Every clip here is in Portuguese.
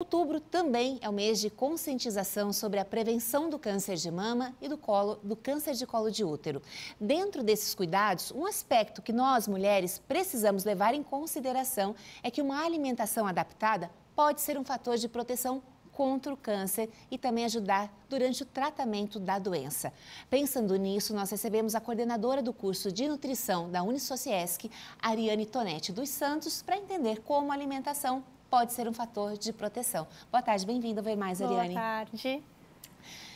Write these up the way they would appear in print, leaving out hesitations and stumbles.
Outubro também é o mês de conscientização sobre a prevenção do câncer de mama e do câncer de colo de útero. Dentro desses cuidados, um aspecto que nós, mulheres, precisamos levar em consideração é que uma alimentação adaptada pode ser um fator de proteção contra o câncer e também ajudar durante o tratamento da doença. Pensando nisso, nós recebemos a coordenadora do curso de nutrição da Unisociesc, Ariane Tonetti dos Santos, para entender como a alimentação pode ser um fator de proteção. Boa tarde, bem-vinda ao Ver Mais, Ariane. Boa tarde.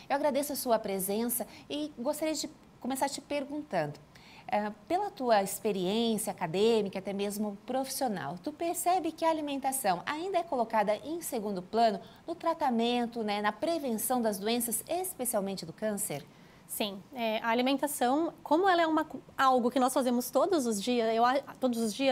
Eu agradeço a sua presença e gostaria de começar te perguntando, pela tua experiência acadêmica, até mesmo profissional, tu percebe que a alimentação ainda é colocada em segundo plano no tratamento, na prevenção das doenças, especialmente do câncer? Sim, a alimentação, como ela é algo que nós fazemos todos os dias,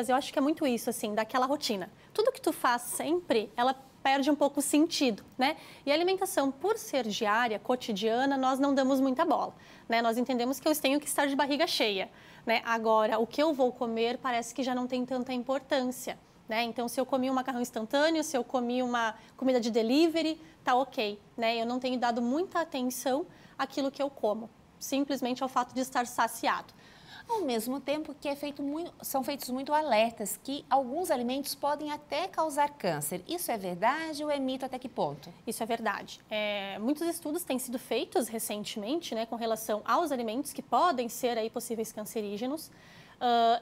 eu acho que é muito isso, assim, daquela rotina. Tudo que tu faz sempre, ela perde um pouco o sentido, né? E a alimentação, por ser diária, cotidiana, nós não damos muita bola, né? Nós entendemos que eu tenho que estar de barriga cheia, né? Agora, o que eu vou comer parece que já não tem tanta importância, né? Então, se eu comi um macarrão instantâneo, se eu comi uma comida de delivery, tá ok, né? Eu não tenho dado muita atenção àquilo que eu como, simplesmente ao fato de estar saciado. Ao mesmo tempo que são feitos muito alertas que alguns alimentos podem até causar câncer. Isso é verdade ou é mito até que ponto? Isso é verdade. Muitos estudos têm sido feitos recentemente, né, com relação aos alimentos que podem ser aí possíveis cancerígenos.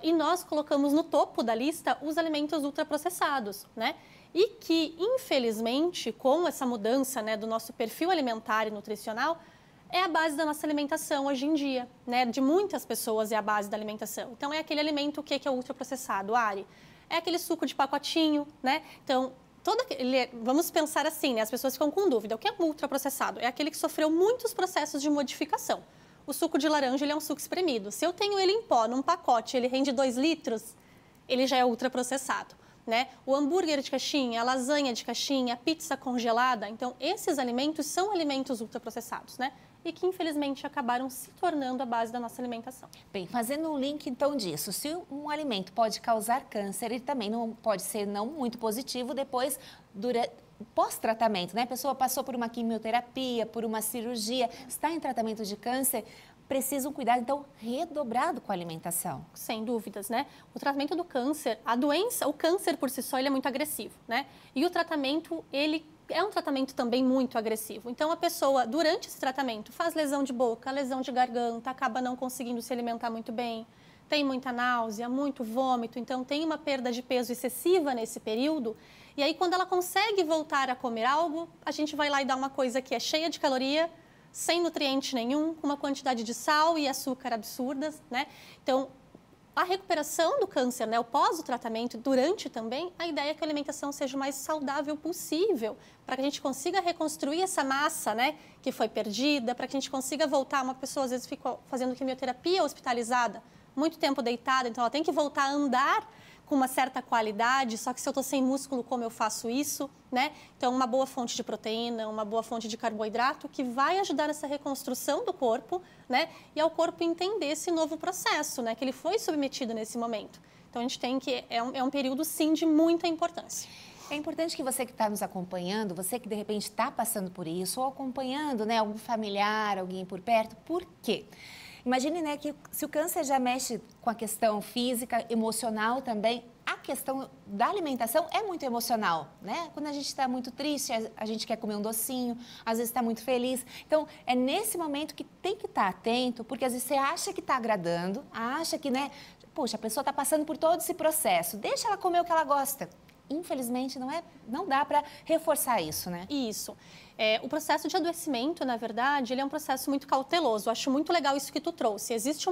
E nós colocamos no topo da lista os alimentos ultraprocessados, né? E que, infelizmente, com essa mudança, né, do nosso perfil alimentar e nutricional, é a base da nossa alimentação hoje em dia, né? De muitas pessoas é a base da alimentação. Então, é aquele alimento, o que é ultraprocessado, Ari? É aquele suco de pacotinho, né? Então, vamos pensar assim, né? As pessoas ficam com dúvida. O que é ultraprocessado? É aquele que sofreu muitos processos de modificação. O suco de laranja, ele é um suco espremido. Se eu tenho ele em pó, num pacote, ele rende 2 litros, ele já é ultraprocessado, né? O hambúrguer de caixinha, a lasanha de caixinha, a pizza congelada. Então, esses alimentos são alimentos ultraprocessados, né? E que, infelizmente, acabaram se tornando a base da nossa alimentação. Bem, fazendo um link, então, disso, se um alimento pode causar câncer, ele também não pode ser não muito positivo depois, pós-tratamento, né? A pessoa passou por uma quimioterapia, por uma cirurgia, está em tratamento de câncer, precisa um cuidado, então, redobrado com a alimentação. Sem dúvidas, né? O tratamento do câncer, o câncer por si só, ele é muito agressivo, né? E o tratamento, ele é um tratamento também muito agressivo. Então, a pessoa, durante esse tratamento, faz lesão de boca, lesão de garganta, acaba não conseguindo se alimentar muito bem, tem muita náusea, muito vômito, então tem uma perda de peso excessiva nesse período. E aí, quando ela consegue voltar a comer algo, a gente vai lá e dá uma coisa que é cheia de caloria, sem nutriente nenhum, com uma quantidade de sal e açúcar absurdas, né? Então, a recuperação do câncer, né, o pós o tratamento, durante também, a ideia é que a alimentação seja o mais saudável possível, para que a gente consiga reconstruir essa massa, né, que foi perdida, para que a gente consiga voltar. Uma pessoa, às vezes, fica fazendo quimioterapia hospitalizada, muito tempo deitada, então ela tem que voltar a andar com uma certa qualidade, só que se eu estou sem músculo, como eu faço isso, né? Então, uma boa fonte de proteína, uma boa fonte de carboidrato que vai ajudar nessa reconstrução do corpo, né? E ao corpo entender esse novo processo, né? Que ele foi submetido nesse momento. Então, a gente tem que... É um período, sim, de muita importância. É importante que você que está nos acompanhando, você que de repente está passando por isso, ou acompanhando, né, algum familiar, alguém por perto, por quê? Imagine, né, que se o câncer já mexe com a questão física, emocional também, a questão da alimentação é muito emocional, né? Quando a gente está muito triste, a gente quer comer um docinho, às vezes está muito feliz. Então, é nesse momento que tem que estar atento, porque às vezes você acha que está agradando, acha que, né, poxa, a pessoa está passando por todo esse processo, deixa ela comer o que ela gosta. Infelizmente, não dá para reforçar isso, né? Isso. O processo de adoecimento, na verdade, ele é um processo muito cauteloso. Eu acho muito legal isso que tu trouxe. Existe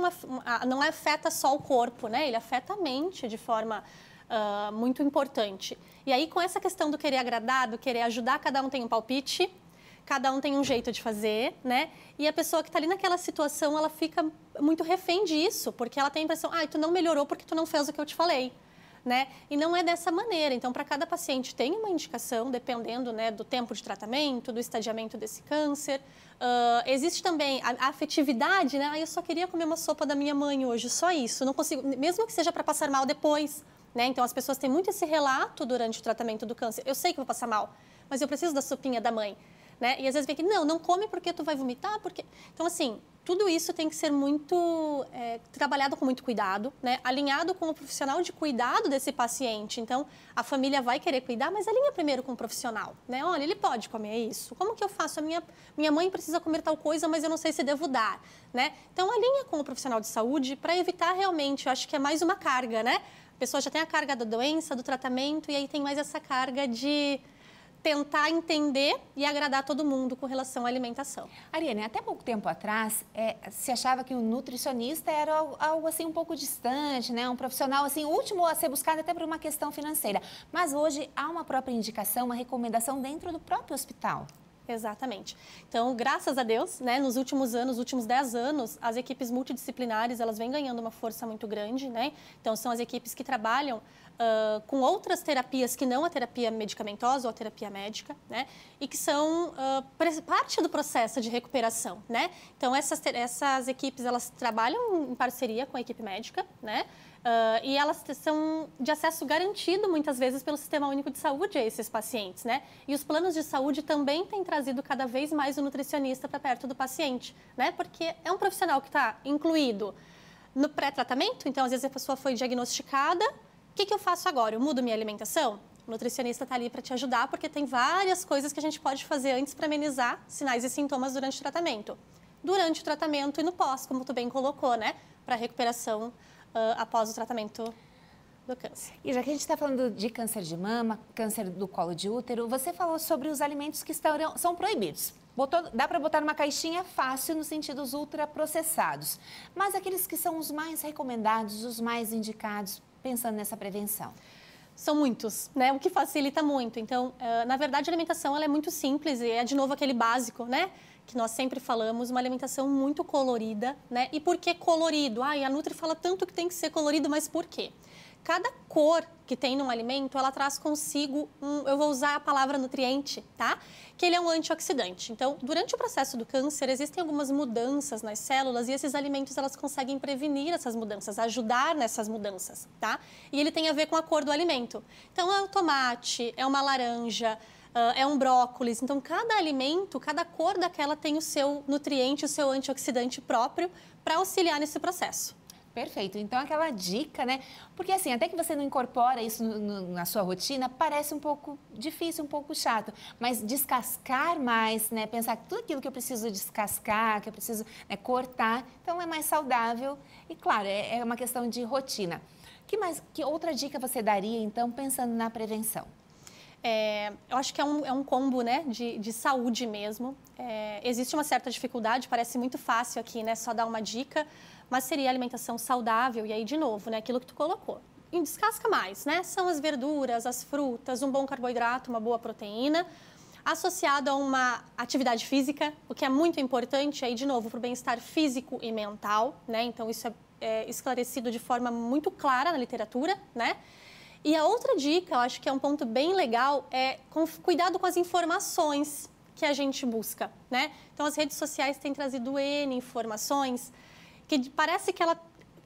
não afeta só o corpo, né? Ele afeta a mente de forma muito importante. E aí, com essa questão do querer agradar, do querer ajudar, cada um tem um palpite, cada um tem um jeito de fazer, né? E a pessoa que está ali naquela situação, ela fica muito refém disso, porque ela tem a impressão, tu não melhorou porque tu não fez o que eu te falei. Né? E não é dessa maneira. Então, para cada paciente tem uma indicação, dependendo, né, do tempo de tratamento, do estadiamento desse câncer. Existe também a afetividade, né? Eu só queria comer uma sopa da minha mãe hoje, só isso. Não consigo, mesmo que seja para passar mal depois. Né? Então, as pessoas têm muito esse relato durante o tratamento do câncer. Eu sei que vou passar mal, mas eu preciso da sopinha da mãe, né? E às vezes vem aqui, não come porque tu vai vomitar, porque... Então, assim, tudo isso tem que ser muito trabalhado com muito cuidado, né? Alinhado com o profissional de cuidado desse paciente. Então, a família vai querer cuidar, mas alinha primeiro com o profissional, né? Olha, ele pode comer isso. Como que eu faço? Minha mãe precisa comer tal coisa, mas eu não sei se devo dar, né? Então, alinha com o profissional de saúde para evitar realmente, eu acho que é mais uma carga, né? A pessoa já tem a carga da doença, do tratamento, e aí tem mais essa carga de tentar entender e agradar todo mundo com relação à alimentação. Ariane, até pouco tempo atrás, se achava que o nutricionista era algo assim um pouco distante, né? Um profissional assim, último a ser buscado até por uma questão financeira. Mas hoje há uma própria indicação, uma recomendação dentro do próprio hospital. Exatamente. Então, graças a Deus, né, nos últimos 10 anos, as equipes multidisciplinares, elas vêm ganhando uma força muito grande, né? Então, são as equipes que trabalham com outras terapias que não a terapia medicamentosa ou a terapia médica, né? E que são parte do processo de recuperação, né? Então, essas equipes, elas trabalham em parceria com a equipe médica, né? E elas são de acesso garantido, muitas vezes, pelo Sistema Único de Saúde a esses pacientes, né? E os planos de saúde também têm trazido cada vez mais o nutricionista para perto do paciente, né? Porque é um profissional que está incluído no pré-tratamento, então, às vezes, a pessoa foi diagnosticada, o que eu faço agora? Eu mudo minha alimentação? O nutricionista está ali para te ajudar, porque tem várias coisas que a gente pode fazer antes para amenizar sinais e sintomas durante o tratamento. Durante o tratamento e no pós, como tu bem colocou, né? Para a recuperação após o tratamento do câncer. E já que a gente está falando de câncer de mama, câncer do colo de útero, você falou sobre os alimentos que são proibidos. Dá para botar numa caixinha fácil no sentido dos ultraprocessados. Mas aqueles que são os mais recomendados, os mais indicados, pensando nessa prevenção? São muitos, né? O que facilita muito. Então, na verdade, a alimentação ela é muito simples e é, de novo, aquele básico, né? Que nós sempre falamos, uma alimentação muito colorida, né? E por que colorido? A Nutri fala tanto que tem que ser colorido, mas por quê? Cada cor que tem num alimento, ela traz consigo eu vou usar a palavra nutriente, tá? Que ele é um antioxidante. Então, durante o processo do câncer, existem algumas mudanças nas células e esses alimentos, elas conseguem prevenir essas mudanças, ajudar nessas mudanças, tá? E ele tem a ver com a cor do alimento. Então, é o tomate, é uma laranja, é um brócolis. Então, cada alimento, cada cor daquela tem o seu nutriente, o seu antioxidante próprio para auxiliar nesse processo. Perfeito. Então, aquela dica, né? Porque assim, até que você não incorpora isso na sua rotina, parece um pouco difícil, um pouco chato. Mas descascar mais, né? Pensar que tudo aquilo que eu preciso descascar, que eu preciso cortar, então é mais saudável. E claro, é uma questão de rotina. Que outra dica você daria, então, pensando na prevenção? Eu acho que é um combo, né, de saúde mesmo. Existe uma certa dificuldade, parece muito fácil aqui, né, só dar uma dica, mas seria alimentação saudável, e aí, de novo, né, aquilo que tu colocou. E descasca mais, né? São as verduras, as frutas, um bom carboidrato, uma boa proteína, associado a uma atividade física, o que é muito importante, aí, de novo, para o bem-estar físico e mental, né? Então, isso é esclarecido de forma muito clara na literatura, né? E a outra dica, eu acho que é um ponto bem legal, é cuidado com as informações que a gente busca, né? Então, as redes sociais têm trazido N informações que parece que ela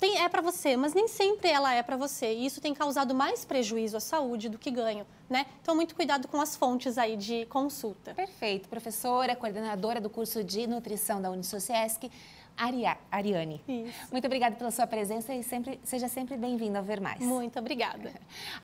é para você, mas nem sempre ela é para você. E isso tem causado mais prejuízo à saúde do que ganho, né? Então, muito cuidado com as fontes aí de consulta. Perfeito. Professora, coordenadora do curso de nutrição da Unisociesc, Ariane. Isso. Muito obrigada pela sua presença e seja sempre bem-vinda ao Ver Mais. Muito obrigada.